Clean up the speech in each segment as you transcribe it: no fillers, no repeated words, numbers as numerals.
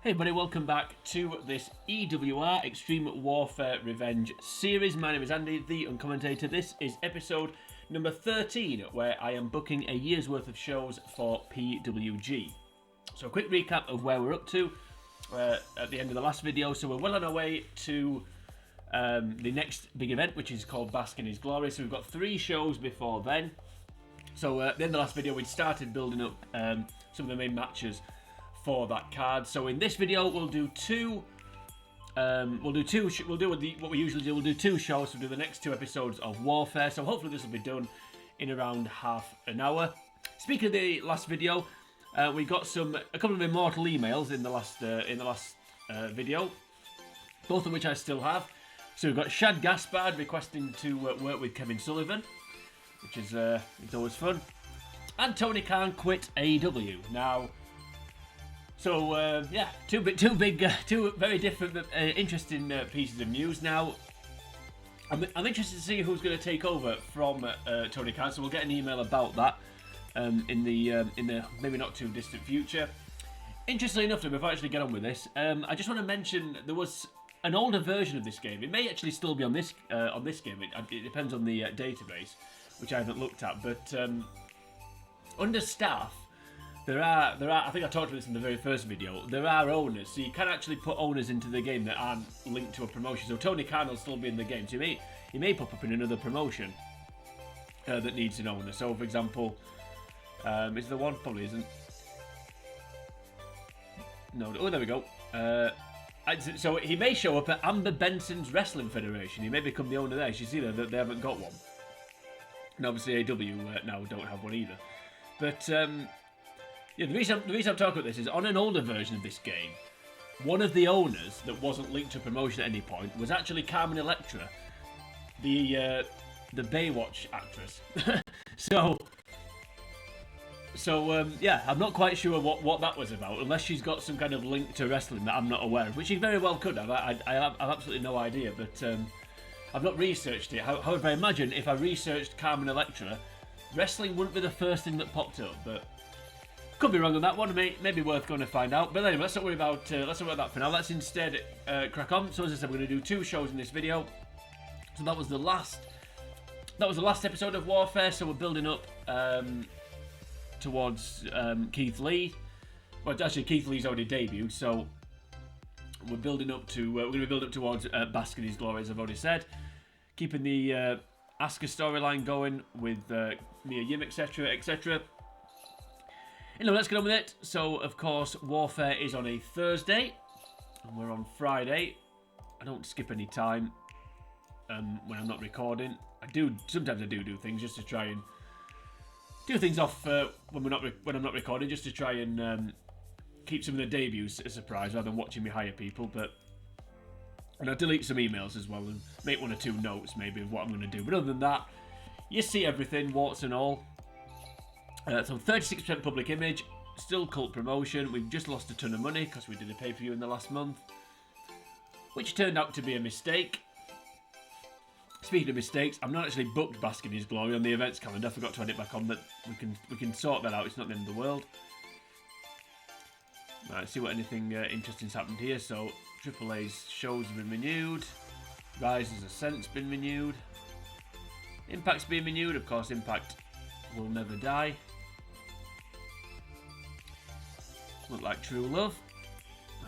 Hey everybody, welcome back to this EWR Extreme Warfare Revenge series. My name is Andy, the Uncommentator. This is episode number 13, where I am booking a year's worth of shows for PWG. So a quick recap of where we're up to at the end of the last video. So we're well on our way to the next big event, which is called Bask in His Glory. So we've got 3 shows before then. So at the end of the last video, we'd started building up some of the main matches for that card. So in this video we'll do what we usually do. We'll do 2 shows. We'll do the next 2 episodes of Warfare. So hopefully this will be done in around half an hour. Speaking of the last video, we got a couple of immortal emails in the last video, both of which I still have. So we've got Shad Gaspard requesting to work with Kevin Sullivan, which is it's always fun, and Tony Khan quit AEW now. So yeah, two very different, interesting pieces of news. Now, I'm interested to see who's going to take over from Tony Khan. So we'll get an email about that in the maybe not too distant future. Interestingly enough, before I actually get on with this, I just want to mention there was an older version of this game. It may actually still be on this game. It depends on the database, which I haven't looked at. But under staff, There are. I think I talked about this in the very first video. There are owners, so you can actually put owners into the game that aren't linked to a promotion. So Tony Khan will still be in the game. So he may pop up in another promotion that needs an owner. So, for example, is there one? Probably isn't. No. Oh, there we go. So he may show up at Amber Benson's Wrestling Federation. He may become the owner there. You see that they haven't got one. And obviously AW now don't have one either. But yeah, the reason I'm talking about this is on an older version of this game, one of the owners that wasn't linked to promotion at any point was actually Carmen Electra, the Baywatch actress. So yeah, I'm not quite sure what that was about, unless she's got some kind of link to wrestling that I'm not aware of, which she very well could have. I have absolutely no idea, but I've not researched it. However, I imagine if I researched Carmen Electra, wrestling wouldn't be the first thing that popped up, but could be wrong on that one. Maybe worth going to find out. But anyway, let's not worry about that for now. Let's instead crack on. So as I said, we're going to do 2 shows in this video. So that was the last episode of Warfare. So we're building up towards Keith Lee. Well, actually, Keith Lee's already debuted, so we're building up to. We're going to build up towards Bask in His Glory, as I've already said. Keeping the Asuka storyline going with Mia Yim, etc., etc. Anyway, let's get on with it. So, of course, Warfare is on a Thursday, and we're on Friday. I don't skip any time when I'm not recording. Sometimes I do things just to try and do things off when I'm not recording, just to try and keep some of the debuts a surprise rather than watching me hire people. And I'll delete some emails as well and make 1 or 2 notes maybe of what I'm going to do. But other than that, you see everything, warts and all. So 36% public image, still cult promotion. We've just lost a ton of money because we did a pay-per-view in the last month, which turned out to be a mistake. Speaking of mistakes, I'm not actually booked Bask in His Glory on the events calendar. I forgot to add it back on, but we can sort that out. It's not the end of the world. Right, see what anything interesting's happened here. So AAA's shows have been renewed. Rise's Ascent's been renewed. Impact's been renewed. Of course, Impact will never die. Look like true love.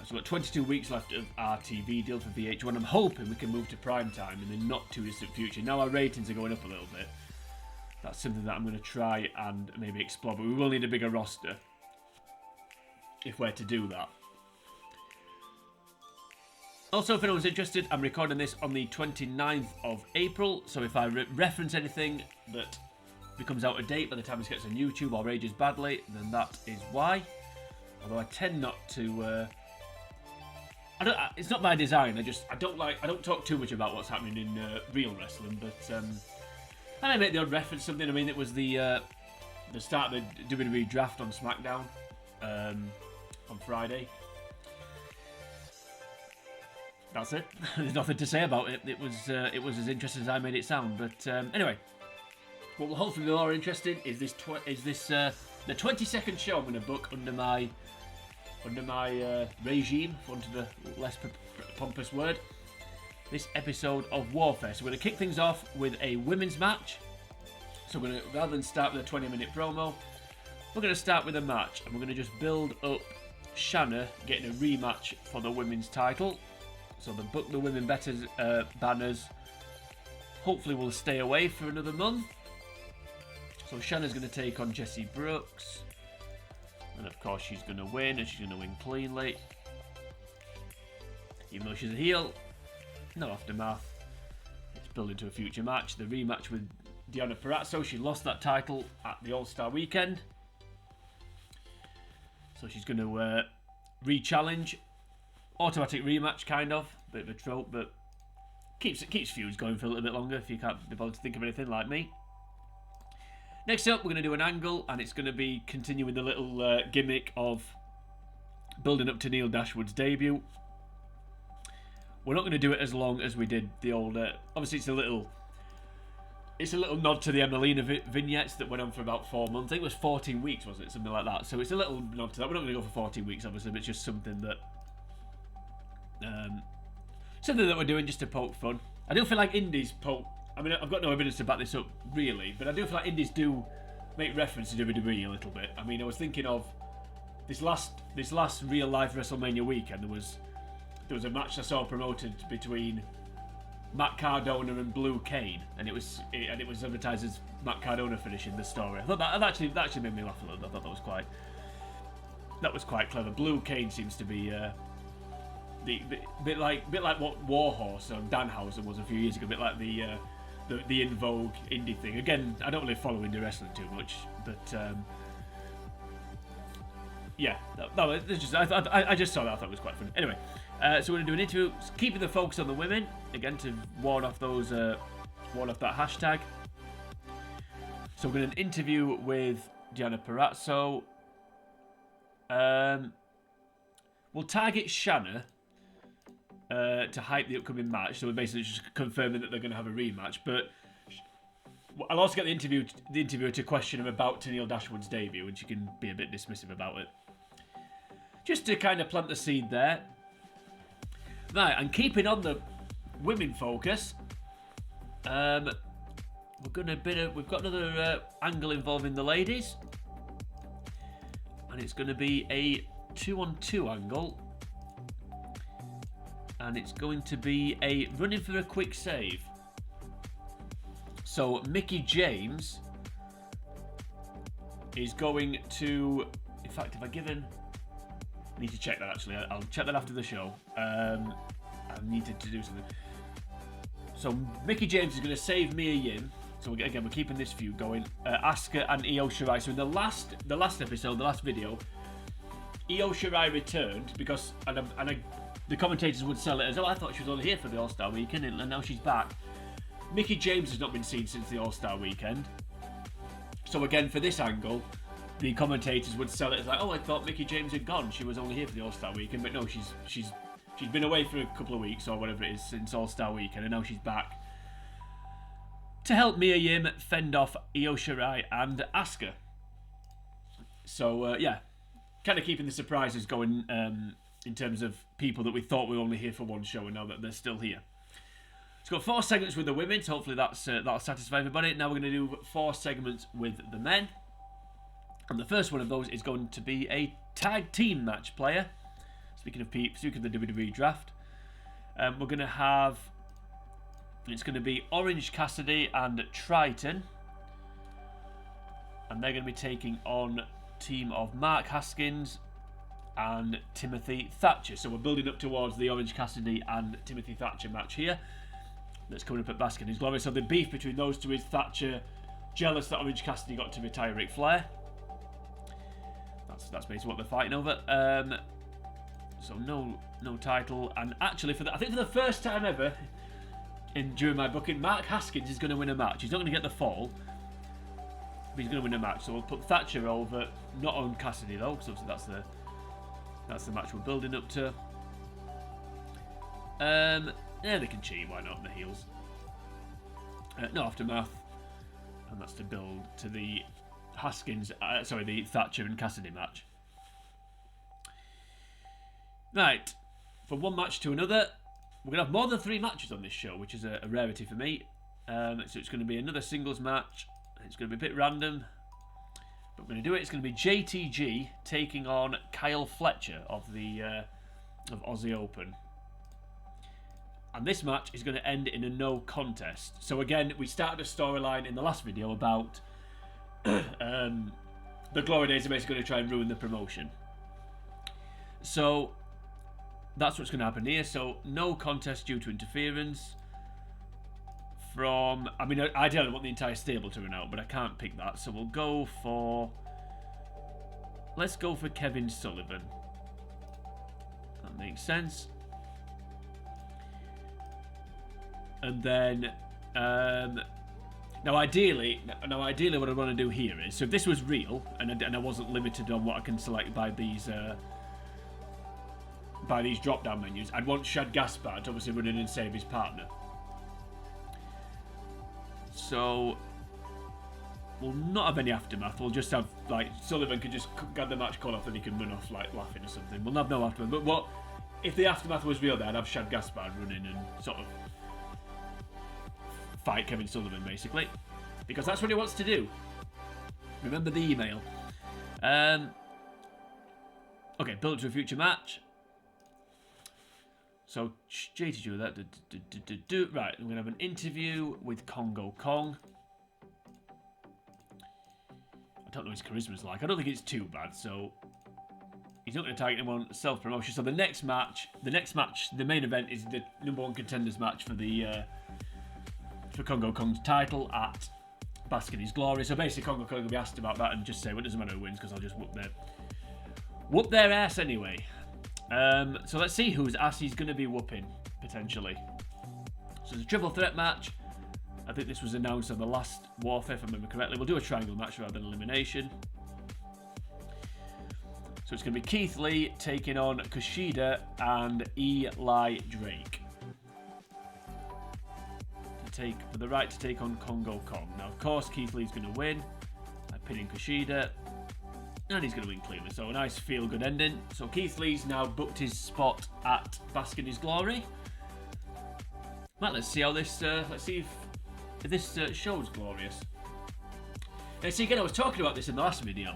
So we've got 22 weeks left of our TV deal for VH1. I'm hoping we can move to prime time in the not too distant future. Now our ratings are going up a little bit. That's something that I'm going to try and maybe explore. But we will need a bigger roster if we're to do that. Also, if anyone's interested, I'm recording this on the 29th of April. So if I reference anything that becomes out of date by the time this gets on YouTube or ages badly, then that is why. Although I tend not to. It's not by design. I don't talk too much about what's happening in real wrestling, but I may make the odd reference to something. I mean, it was the start of the WWE draft on SmackDown on Friday. That's it. There's nothing to say about it. It was as interesting as I made it sound. But anyway, what will hopefully be more interesting is the 22nd show I'm going to book under my under my regime, for want of a less pompous word, this episode of Warfare. So we're going to kick things off with a women's match. So we're going to, rather than start with a 20-minute promo, we're going to start with a match, and we're going to just build up Shanna getting a rematch for the women's title. So the Book the Women Better banners hopefully will stay away for another month. So Shanna's going to take on Jessie Brooks. And of course she's going to win, and she's going to win cleanly. Even though she's a heel, no aftermath. It's building to a future match. The rematch with Deonna Purrazzo. She lost that title at the All-Star Weekend. So she's going to re-challenge. Automatic rematch, kind of. Bit of a trope, but keeps feuds going for a little bit longer if you can't be able to think of anything like me. Next up, we're going to do an angle, and it's going to be continuing the little gimmick of building up to Neil Dashwood's debut. We're not going to do it as long as we did the old... obviously, it's a little nod to the Emelina vignettes that went on for about 4 months. I think it was 14 weeks, wasn't it? Something like that. So it's a little nod to that. We're not going to go for 14 weeks, obviously, but it's just something that... something that we're doing just to poke fun. I do feel like indies poke... I mean, I've got no evidence to back this up, really, but I do feel like indies do make reference to WWE a little bit. I mean, I was thinking of this last real-life WrestleMania weekend. There was a match I saw promoted between Matt Cardona and Blue Kane, and it was advertised as Matt Cardona finishing the story. I thought that actually made me laugh a little bit. I thought that was quite clever. Blue Kane seems to be bit like what Warhorse or Danhausen was a few years ago. A bit like the In Vogue indie thing. Again, I don't really follow indie wrestling too much, but yeah, I just saw that. I thought it was quite funny. Anyway, so we're gonna do an interview, keeping the focus on the women again to ward off that hashtag. So we're gonna interview with Deonna Purrazzo. We'll target Shanna to hype the upcoming match. So we're basically just confirming that they're going to have a rematch. But I'll also get the interviewer to question him about Tenille Dashwood's debut, and she can be a bit dismissive about it. Just to kind of plant the seed there. Right, and keeping on the women focus, we've got another angle involving the ladies, and it's going to be a 2-on-2 angle. And it's going to be a running for a quick save. So Mickie James is going to... In fact, if I need to check that actually. I'll check that after the show. I needed to do something. So Mickie James is going to save Mia Yim. So again, we're keeping this feud going. Asuka and Io Shirai. So in the last episode, the last video, Io Shirai returned because... the commentators would sell it as, oh, I thought she was only here for the All-Star Weekend, and now she's back. Mickie James has not been seen since the All-Star Weekend. So again, for this angle, the commentators would sell it as like, oh, I thought Mickie James had gone. She was only here for the All-Star Weekend, but no, she's been away for a couple of weeks or whatever it is since All-Star Weekend, and now she's back to help Mia Yim fend off Io Shirai and Asuka. So yeah, kind of keeping the surprises going. In terms of people that we thought were only here for one show, and now that they're still here. It's got 4 segments with the women, so hopefully that'll satisfy everybody. Now we're going to do 4 segments with the men. And the first one of those is going to be a tag team match player. Speaking of the WWE draft. We're going to have... It's going to be Orange Cassidy and Triton. And they're going to be taking on team of Mark Haskins and Timothy Thatcher. So we're building up towards the Orange Cassidy and Timothy Thatcher match here. That's coming up at Basket in His Glory. So the beef between those two is Thatcher jealous that Orange Cassidy got to retire Ric Flair. That's basically what they're fighting over. So no title, and actually I think for the first time ever during my booking, Mark Haskins is going to win a match. He's not going to get the fall, but he's going to win a match. So we'll put Thatcher over, not on Cassidy though, because obviously that's the match we're building up to. Yeah, they can cheat. Why not? The heels. No aftermath, and that's to build to the the Thatcher and Cassidy match. Right, from one match to another, we're going to have more than 3 matches on this show, which is a rarity for me. So it's going to be another singles match. It's going to be a bit random, but we're going to do it. It's going to be JTG taking on Kyle Fletcher of the of Aussie Open. And this match is going to end in a no contest. So again, we started a storyline in the last video about the Glory Days are basically going to try and ruin the promotion. So that's what's going to happen here. So no contest due to interference from... I mean, ideally I want the entire stable to run out, but I can't pick that. So we'll go for... Let's go for Kevin Sullivan. That makes sense. And then... Now ideally what I want to do here is... So if this was real, and I wasn't limited on what I can select by these drop-down menus, I'd want Shad Gaspard to obviously run in and save his partner. So we'll not have any aftermath. We'll just have, like, Sullivan can just get the match call off and he can run off, like, laughing or something. We'll have no aftermath. But what if the aftermath was real? Then I'd have Shad Gaspard run in and sort of fight Kevin Sullivan, basically, because that's what he wants to do. Remember the email. Okay, build to a future match. So JTG with that. Right, we're gonna have an interview with Kongo Kong. I don't know what his charisma's like. I don't think it's too bad. So he's not going to target anyone self-promotion. So the next match, the main event is the #1 contenders match for the for Kongo Kong's title at Bask in His Glory. So basically, Kongo Kong will be asked about that and just say, well, it doesn't matter who wins because I'll just whoop their ass anyway. So let's see whose ass he's going to be whooping, potentially. So it's a triple threat match. I think this was announced on the last Warfare, if I remember correctly. We'll do a triangle match rather than elimination. So it's going to be Keith Lee taking on Kushida and Eli Drake. For the right to take on Kongo Kong. Now, of course, Keith Lee's going to win by pinning Kushida. And he's going to win cleanly. So a nice feel-good ending. So Keith Lee's now booked his spot at Bask in His Glory. Right, let's see how this... let's see if this show's glorious. Now, see, again, I was talking about this in the last video.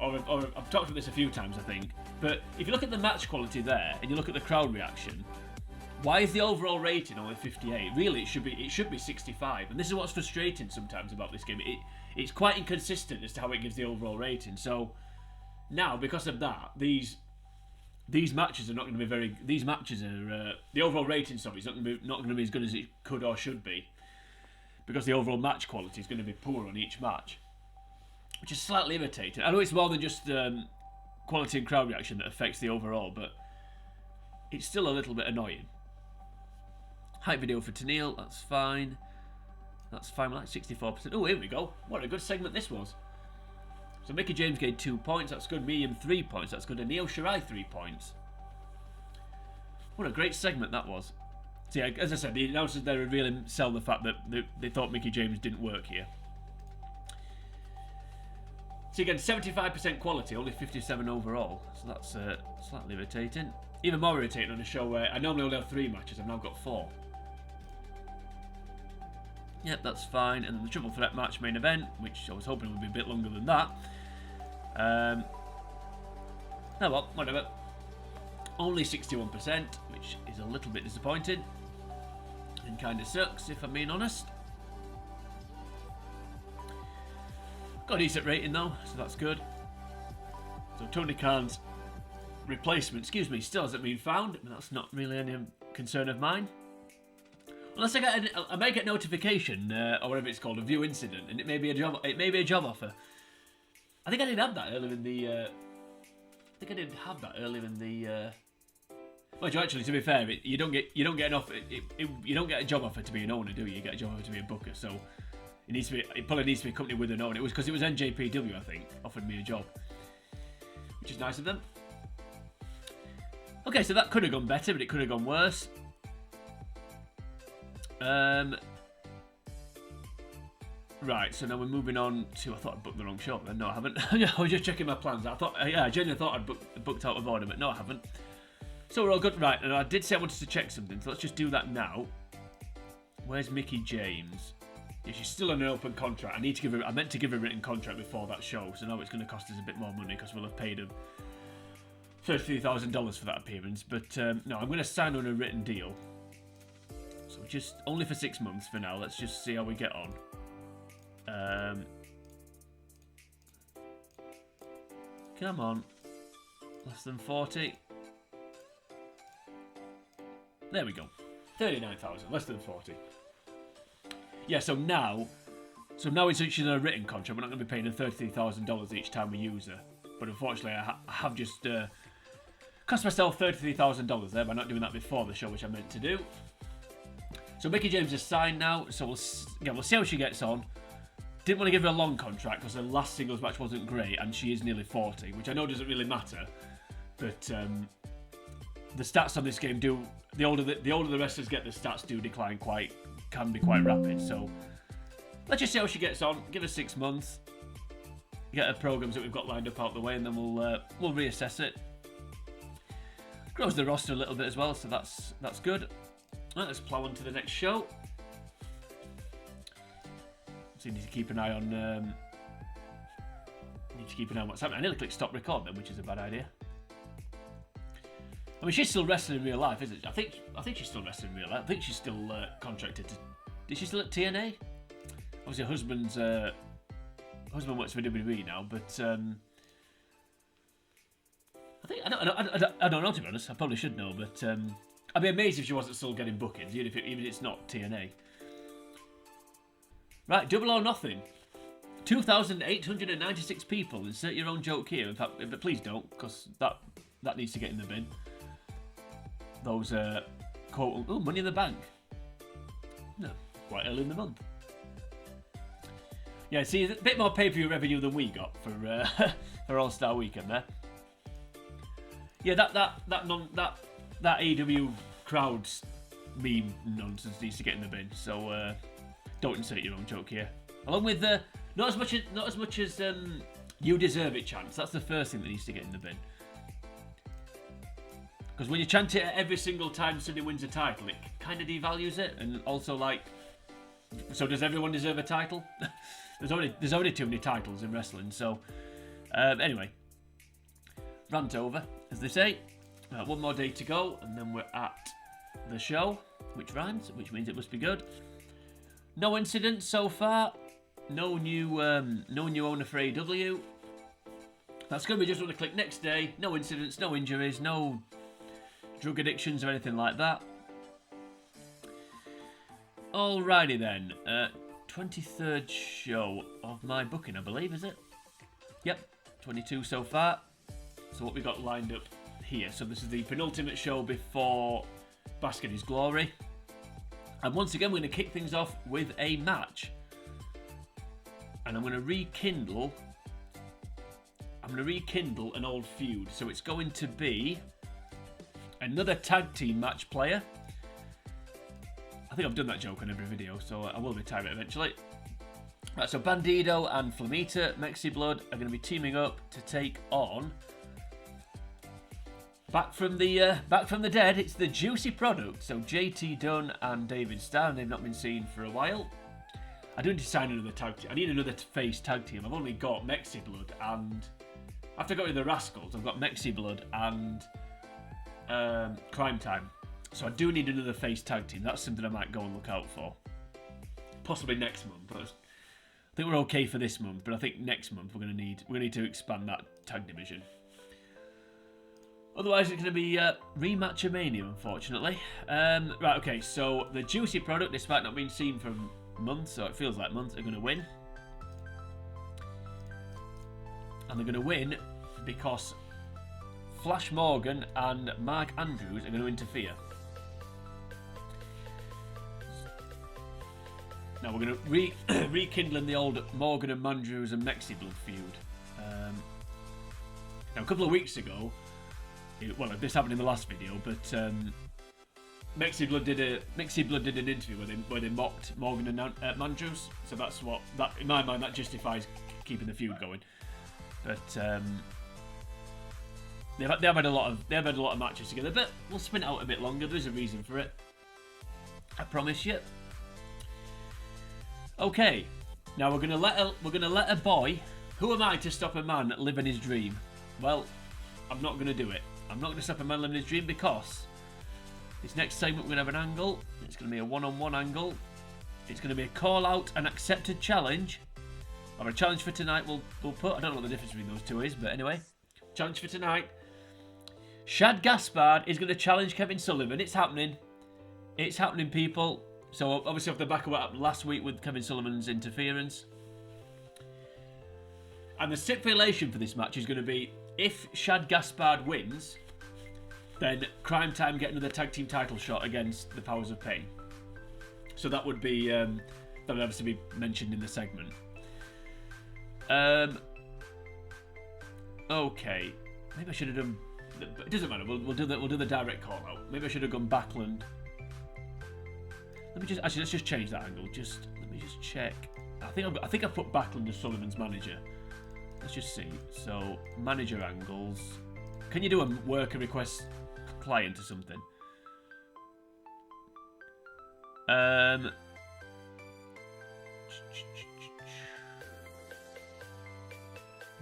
Or I've talked about this a few times, I think. But if you look at the match quality there, and you look at the crowd reaction, why is the overall rating only 58? Really, it should be 65. And this is what's frustrating sometimes about this game. It's quite inconsistent as to how it gives the overall rating. So now, because of that, these matches are not going to be very. These matches are the overall rating. Sorry, is not going to be as good as it could or should be, because the overall match quality is going to be poor on each match, which is slightly irritating. I know it's more than just quality and crowd reaction that affects the overall, but it's still a little bit annoying. Hype video for Tennille, that's fine. That's fine, we're like 64%. Oh, here we go. What a good segment this was. So Mickie James gained 2 points, that's good. Medium 3 points, that's good. And Io Shirai 3 points. What a great segment that was. So yeah, as I said, the announcers there would really sell the fact that they thought Mickie James didn't work here. So again, 75% quality, only 57 overall. So that's slightly irritating. Even more irritating on a show where I normally only have 3 matches, I've now got 4. Yep, that's fine. And then the triple threat match main event, which I was hoping would be a bit longer than that. Oh well, whatever. Only 61%, which is a little bit disappointing. And kind of sucks, if I'm being honest. Got a decent rating though, so that's good. So Tony Khan's replacement, still hasn't been found. I mean, that's not really any concern of mine. Unless I may get notification or whatever it's called, a view incident, and it may be a job offer. I think I did have that earlier in the. Well, actually, to be fair, you don't get an offer. You don't get a job offer to be an owner, do you? You get a job offer to be a booker. So it probably needs to be a company with an owner. It was because it was NJPW, I think, offered me a job, which is nice of them. Okay, so that could have gone better, but it could have gone worse. Right, so now we're moving on to... I thought I'd booked the wrong show, then. No, I haven't. I was just checking my plans. I genuinely thought I'd booked out of order, but no, I haven't. So we're all good. Right, and I did say I wanted to check something, so let's just do that now. Where's Mickey James? Yeah, she's still on an open contract. I meant to give her a written contract before that show, so now it's going to cost us a bit more money because we'll have paid her $33,000 for that appearance. But no, I'm going to sign on a written deal. So just only for 6 months for now. Let's just see how we get on. Come on. Less than 40. There we go. 39,000, less than 40. Yeah, so now she's in a written contract. We're not going to be paying her $33,000 each time we use her. But unfortunately, I have just cost myself $33,000 there by not doing that before the show, which I meant to do. So Mickey James is signed now, so we'll see how she gets on. Didn't want to give her a long contract because her last singles match wasn't great, and she is nearly 40, which I know doesn't really matter. But the stats on this game do. The older the wrestlers get, the stats do decline can be quite rapid. So let's just see how she gets on. Give her 6 months. Get her programs that we've got lined up out the way, and then we'll reassess it. Grows the roster a little bit as well, so that's good. Right, let's plough on to the next show. So you need to keep an eye on. What's happening. I nearly clicked stop record then, which is a bad idea. I mean, she's still wrestling in real life, isn't she? I think she's still wrestling in real life. I think she's still contracted to. Is she still at TNA? Obviously, her husband works for WWE now, but I don't know, to be honest. I probably should know, but I'd be amazed if she wasn't still getting bookings, even if it's not TNA. Right, Double or Nothing. 2,896 people. Insert your own joke here. In fact, but please don't, because that needs to get in the bin. Those quote, Money in the Bank. No, quite early in the month. Yeah, see, a bit more pay-per-view revenue than we got for All-Star Weekend there. Yeah, that AEW crowd meme nonsense needs to get in the bin. So don't insert your own joke here. Along with not as much as You Deserve It chants. That's the first thing that needs to get in the bin. Because when you chant it every single time somebody wins a title, it kind of devalues it, and also like, so does everyone deserve a title? There's already too many titles in wrestling. So anyway, rant over, as they say. One more day to go, and then we're at the show, which rhymes, which means it must be good. No incidents so far. No new owner for AEW. That's good. We just want to click next day. No incidents, no injuries, no drug addictions or anything like that. Alrighty then. 23rd show of my booking, I believe, is it? Yep, 22 so far. So what we got lined up here. So this is the penultimate show before Bask in His Glory. And once again, we're going to kick things off with a match. And I'm going to rekindle an old feud. So it's going to be another tag team match player. I think I've done that joke on every video, so I will retire it eventually. Right, so Bandido and Flamita, Mexi Blood are going to be teaming up to take on. Back from the dead, it's the Juicy Product. So JT Dunn and David Starr, and they've not been seen for a while. I do need to sign another tag team. I need another face tag team. I've only got Mexi Blood, and after I got rid of the Rascals, I've got Mexi Blood and Crime Time. So I do need another face tag team. That's something I might go and look out for. Possibly next month. I think we're okay for this month, but I think next month we're gonna need to expand that tag division. Otherwise, it's going to be Rematch-A-Mania, unfortunately. Right, okay, so the Juicy Product, despite not being seen for months, or it feels like months, are going to win. And they're going to win because Flash Morgan and Mark Andrews are going to interfere. Now we're going to rekindle the old Morgan and Andrews and Mexi Blood feud. Now, a couple of weeks ago, well, this happened in the last video, but Mexi Blood did an interview where they mocked Morgan and Andrews. So that's that in my mind that justifies keeping the feud going. But They've had a lot of matches together, but we'll spin it out a bit longer. There's a reason for it. I promise you. Okay, now we're gonna let a boy. Who am I to stop a man living his dream? Well, I'm not gonna do it. I'm not gonna stop a man living his dream because this next segment we're gonna have an angle. It's gonna be a one-on-one angle. It's gonna be a call out, an accepted challenge, or a challenge for tonight. We'll put. I don't know what the difference between those two is, but anyway, challenge for tonight. Shad Gaspard is gonna challenge Kevin Sullivan. It's happening. It's happening, people. So obviously off the back of what happened last week with Kevin Sullivan's interference. And the stipulation for this match is going to be, if Shad Gaspard wins, then Crime Time get another tag team title shot against the Powers of Pain. So that would be, that would obviously be mentioned in the segment. Okay, maybe I should have done. It doesn't matter. We'll do the direct call out. Maybe I should have gone Backlund. Let me just actually let's just change that angle. Let me just check. I think I put Backlund as Sullivan's manager. Let's just see. So manager angles. Can you do a worker request client or something?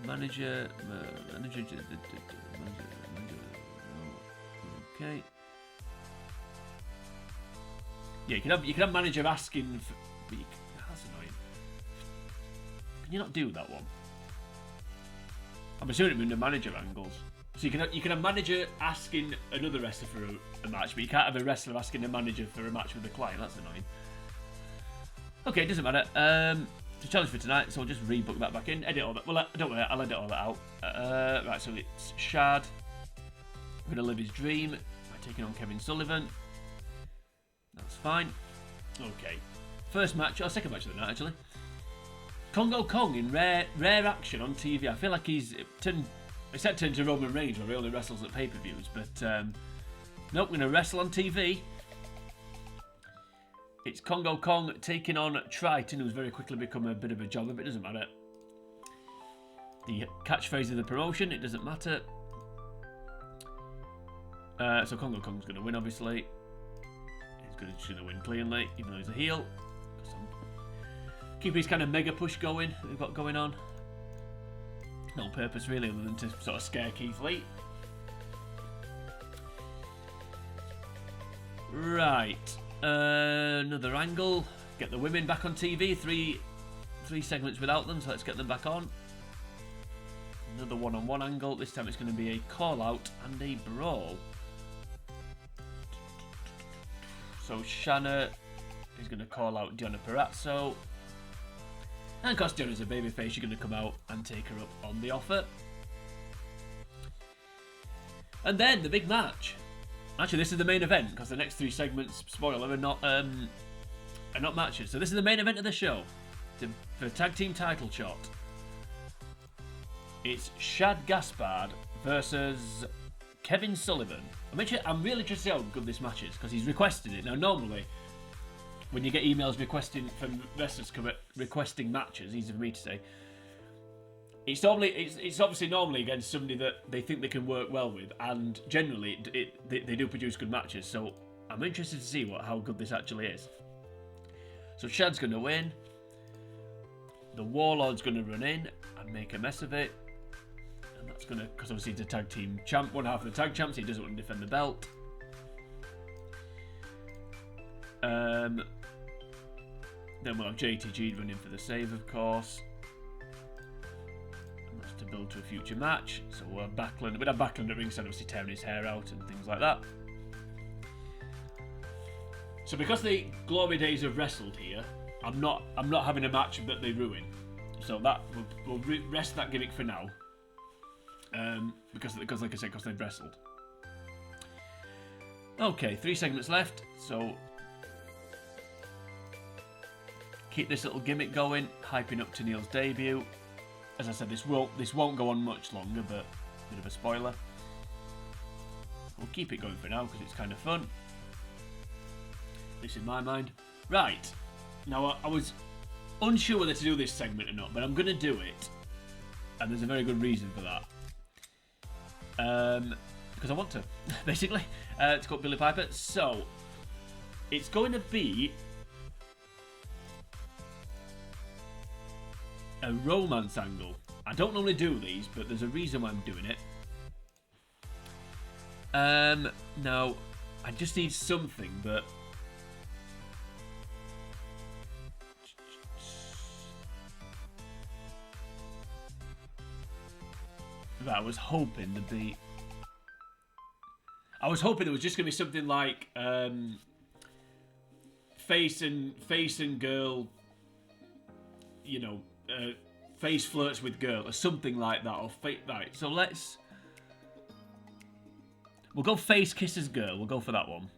Manager. Okay. Yeah, you can have manager asking for. That's annoying. Can you not do that one? I'm assuming in the manager angles. So you can have manager asking another wrestler for a match, but you can't have a wrestler asking a manager for a match with a client. That's annoying. Okay, it doesn't matter. It's a challenge for tonight, so I'll just rebook that back in. Edit all that. Well, don't worry, I'll edit all that out. Right, so it's Shad. We're gonna live his dream by taking on Kevin Sullivan. That's fine. Okay. First match, or second match of the night, actually. Kongo Kong in rare action on TV. I feel like he's turned to Roman Reigns, where he only wrestles at pay-per-views. But, nope, we're going to wrestle on TV. It's Kongo Kong taking on Triton, who's very quickly become a bit of a jobber, but it doesn't matter. The catchphrase of the promotion, it doesn't matter. So Kongo Kong's going to win, obviously. He's going to win cleanly, even though he's a heel. Keep his kind of mega push going that we've got going on. No purpose really, other than to sort of scare Keith Lee. Right, another angle. Get the women back on TV. Three segments without them, so let's get them back on. Another one-on-one angle. This time it's going to be a call-out and a brawl. So Shanna is going to call out Deonna Purrazzo. And of course Deonna's a babyface, she's going to come out and take her up on the offer. And then the big match. Actually, this is the main event, because the next three segments, spoiler, are not matches. So this is the main event of the show. The tag team title shot. It's Shad Gaspard versus Kevin Sullivan. I'm really interested to see how good this match is, because he's requested it. Now, normally, when you get emails requesting from wrestlers requesting matches, easy for me to say, it's obviously normally against somebody that they think they can work well with, and generally they do produce good matches. So I'm interested to see how good this actually is. So Shad's going to win. The Warlord's going to run in and make a mess of it. And that's going to, because obviously he's a tag team champ, one half of the tag champs, he doesn't want to defend the belt. Then we'll have JTG running for the save, of course. And that's to build to a future match. So we'll have Backlund. We'd have Backlund at ringside, obviously tearing his hair out and things like that. So because the glory days have wrestled here, I'm not having a match that they ruin. So that we'll rest that gimmick for now. Because like I said, because they've wrestled. Okay, 3 segments left. So keep this little gimmick going, hyping up to Neil's debut. As I said, this won't go on much longer, but a bit of a spoiler. We'll keep it going for now because it's kind of fun. At least in my mind. Right. Now, I was unsure whether to do this segment or not, but I'm going to do it. And there's a very good reason for that. because I want to, basically. It's got Billy Piper. So, it's going to be a romance angle. I don't normally do these, but there's a reason why I'm doing it. Now, I just need something that... I was hoping to be... I was hoping it was just going to be something like face and girl, you know, face flirts with girl or something like that. Or right. So we'll go face kisses girl. We'll go for that one.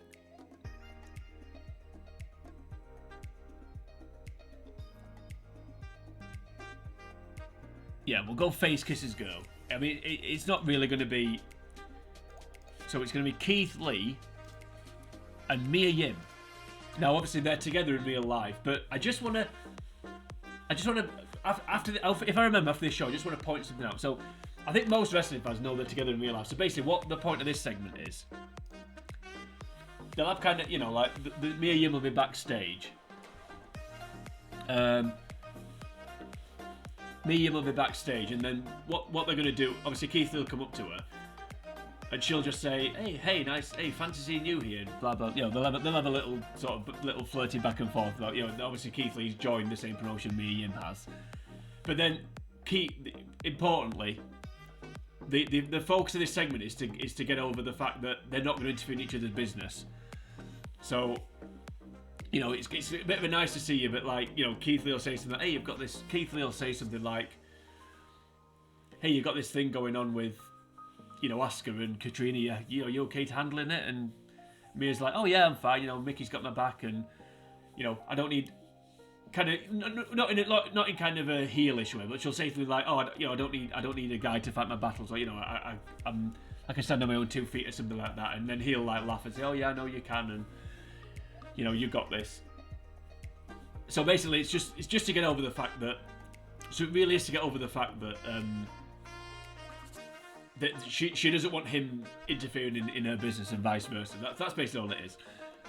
Yeah, we'll go face kisses girl. I mean, it's not really going to be... So it's going to be Keith Lee and Mia Yim. Now, obviously, they're together in real life, but I just want to... if I remember after this show, I just want to point something out. So, I think most wrestling fans know they're together in real life. So basically, what the point of this segment is, they'll have kind of, you know, like, the Mia Yim will be backstage. Mia Yim will be backstage, and then what they're going to do, obviously Keith will come up to her, and she'll just say, hey, nice, hey, fancy seeing you here, and blah, blah, you know, they'll have a little, sort of, little flirting back and forth, like, you know, obviously Keith Lee's joined the same promotion Mia Yim has, but then, importantly, the focus of this segment is to get over the fact that they're not going to interfere in each other's business, so... You know, it's a bit of a nice to see you, but like, you know, Keith Lee will say something like, hey, you've got this... Keith Lee will say something like, hey, you've got this thing going on with, you know, Asuka and Katrina, you okay to handling it? And Mia's like, oh yeah, I'm fine, you know, Mickey's got my back, and, you know, I don't need... Kind of, not in kind of a heelish way, but she'll say something like, oh, you know, I don't need a guy to fight my battles, or, you know, I can stand on my own 2 feet or something like that, and then he'll like laugh and say, oh yeah, I know you can, and... You know, you got this. So basically, it's just to get over the fact that. So it really is to get over the fact that that she doesn't want him interfering in her business and vice versa. That's basically all it is.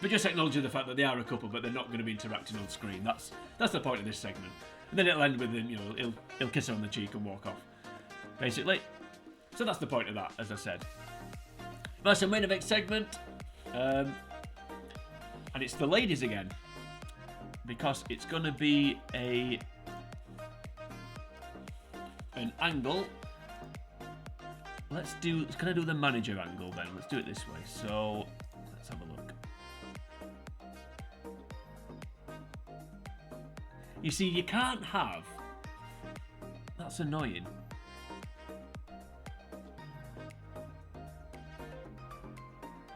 But just acknowledging the fact that they are a couple, but they're not going to be interacting on screen. That's the point of this segment. And then it'll end with him. You know, he'll kiss her on the cheek and walk off. Basically. So that's the point of that, as I said. That's the main event segment. And it's the ladies again, because it's going to be an angle. Can I do the manager angle then? Let's do it this way. So let's have a look. You see, you can't have. That's annoying.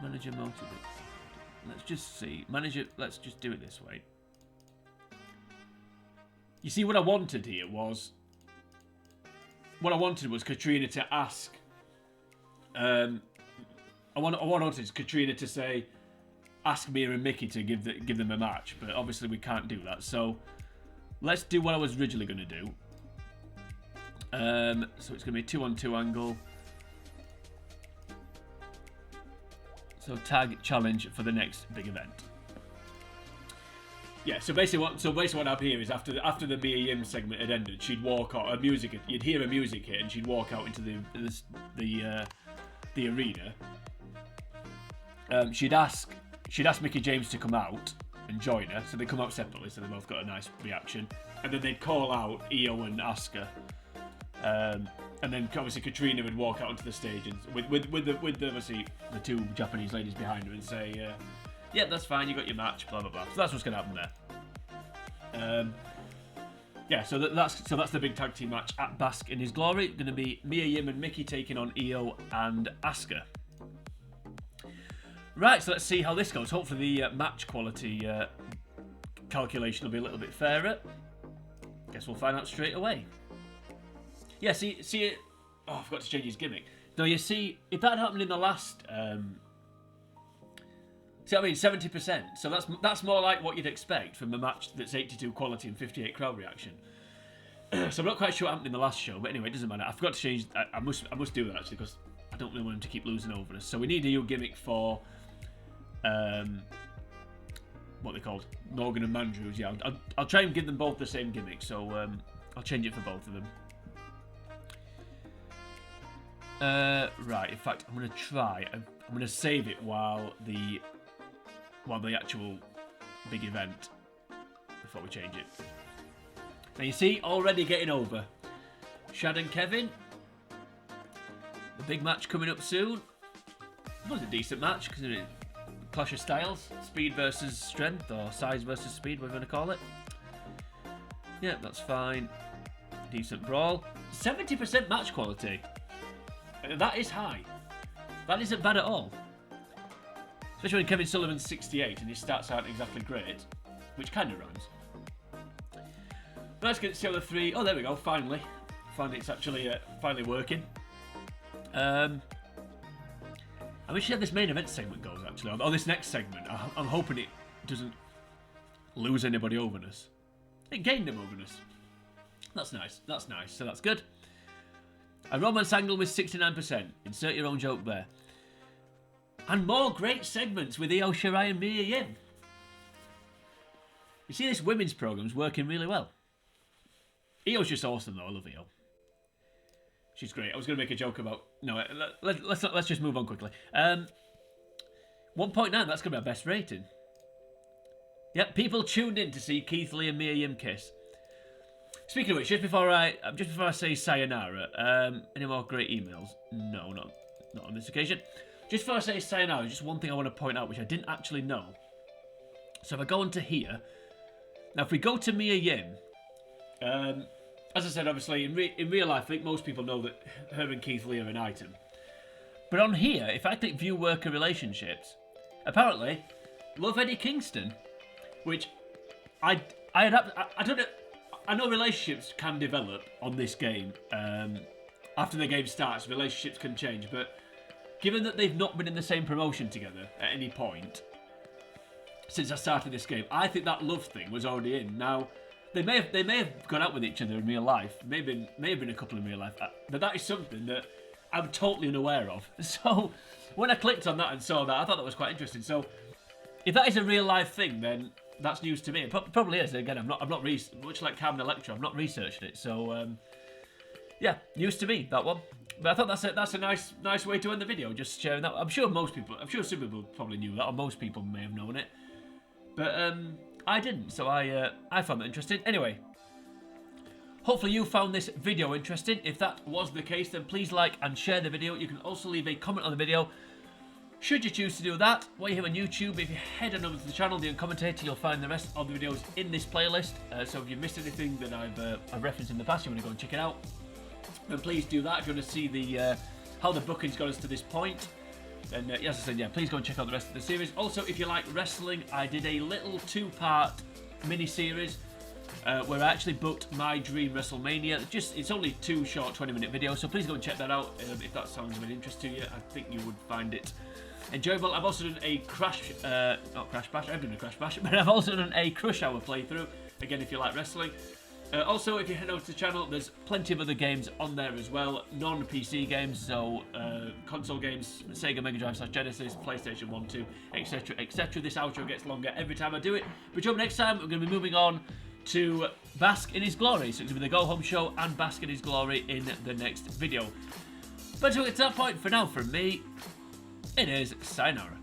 Manager motivates. Let's just see. Manager, let's just do it this way. You see, what I wanted here was... What I wanted was Katrina to ask... I wanted Katrina to say, ask Mia and Mickey to give them a match, but obviously we can't do that. So, let's do what I was originally going to do. So it's going to be a 2-on-2 angle. So tag challenge for the next big event. Yeah, so basically what happened here is after the Mia Yim segment had ended, she'd walk out. You'd hear her music hit, and she'd walk out into the arena. She'd ask Mickie James to come out and join her. So they come out separately, so they both got a nice reaction. And then they'd call out Io and Asuka. And then obviously Katrina would walk out onto the stage and with obviously the 2 Japanese ladies behind her and say, "Yeah, that's fine. You got your match." Blah blah blah. So that's what's going to happen there. Yeah, so that's the big tag team match at Bask in His Glory. Going to be Mia Yim and Mickey taking on Io and Asuka. Right, so let's see how this goes. Hopefully the match quality calculation will be a little bit fairer. Guess we'll find out straight away. Yeah, see it. Oh, I forgot to change his gimmick. No, you see, if that happened in the last, see what I mean, 70%. So that's more like what you'd expect from a match that's 82 quality and 58 crowd reaction. So I'm not quite sure what happened in the last show, but anyway, it doesn't matter. I forgot to change. I must do that actually, because I don't really want him to keep losing over us. So we need a new gimmick for what they called, Morgan and Mandrews. Yeah, I'll try and give them both the same gimmick. So I'll change it for both of them. Right. In fact, I'm gonna save it while the actual big event before we change it. Now you see, already getting over. Shad and Kevin. The big match coming up soon. It was a decent match because it clash of styles, speed versus strength, or size versus speed, whatever you want to call it. Yeah, that's fine. Decent brawl. 70% match quality. That is high. That isn't bad at all. Especially when Kevin Sullivan's 68 and his stats aren't exactly great, which kind of rhymes. Let's get to the other three. Oh, there we go. Finally, it's actually finally working. I'm interested how this main event segment goes. Actually, or this next segment. I'm hoping it doesn't lose anybody over us. It gained them over us. That's nice. That's nice. So that's good. A romance angle with 69%. Insert your own joke there. And more great segments with Io Shirai and Mia Yim. You see, this women's program's working really well. Io's just awesome, though. I love Io. She's great. I was going to make a joke about... No, let's just move on quickly. 1.9, that's going to be our best rating. Yep, people tuned in to see Keith Lee and Mia Yim kiss. Speaking of which, just before I say sayonara, any more great emails? No, not on this occasion. Just before I say sayonara, just one thing I want to point out, which I didn't actually know. So if I go into here... Now, if we go to Mia Yim... as I said, obviously, in real life, I think most people know that her and Keith Lee are an item. But on here, if I click View Worker Relationships, apparently, love Eddie Kingston, which I don't know. I know relationships can develop on this game. After the game starts, relationships can change. But given that they've not been in the same promotion together at any point since I started this game, I think that love thing was already in. Now, they may have gone out with each other in real life. May have been a couple in real life. But that is something that I'm totally unaware of. So when I clicked on that and saw that, I thought that was quite interesting. So if that is a real life thing, then that's news to me. It probably is. Again, I'm not much like Carmen Electra. I've not researched it. So yeah, news to me, that one. But I thought that's a nice way to end the video. Just sharing that. I'm sure some people probably knew that, or most people may have known it. But I didn't, so I found that interesting. Anyway, hopefully you found this video interesting. If that was the case, then please like and share the video. You can also leave a comment on the video, should you choose to do that. While you're here on YouTube, if you head on over to the channel, The Uncommentator, you'll find the rest of the videos in this playlist. So if you've missed anything that I've referenced in the past, you want to go and check it out, then please do that. If you want to see the how the bookings got us to this point, and as I said, yeah, please go and check out the rest of the series. Also, if you like wrestling, I did a little 2-part mini-series where I actually booked my dream WrestleMania. It's only 2 short 20-minute videos, so please go and check that out if that sounds of an interest to you. I think you would find it enjoyable. I've also done a not Crash Bash, I've done a Crash Bash, but I've also done a Crush Hour playthrough, again, if you like wrestling. Also, if you head over to the channel, there's plenty of other games on there as well, non-PC games, so console games, Sega Mega Drive / Genesis, PlayStation 1, 2, etc, etc. This outro gets longer every time I do it, but until next time, we're going to be moving on to Bask in His Glory, so it's going to be the Go Home Show and Bask in His Glory in the next video. But until it's that point, for now, from me, it is sayonara.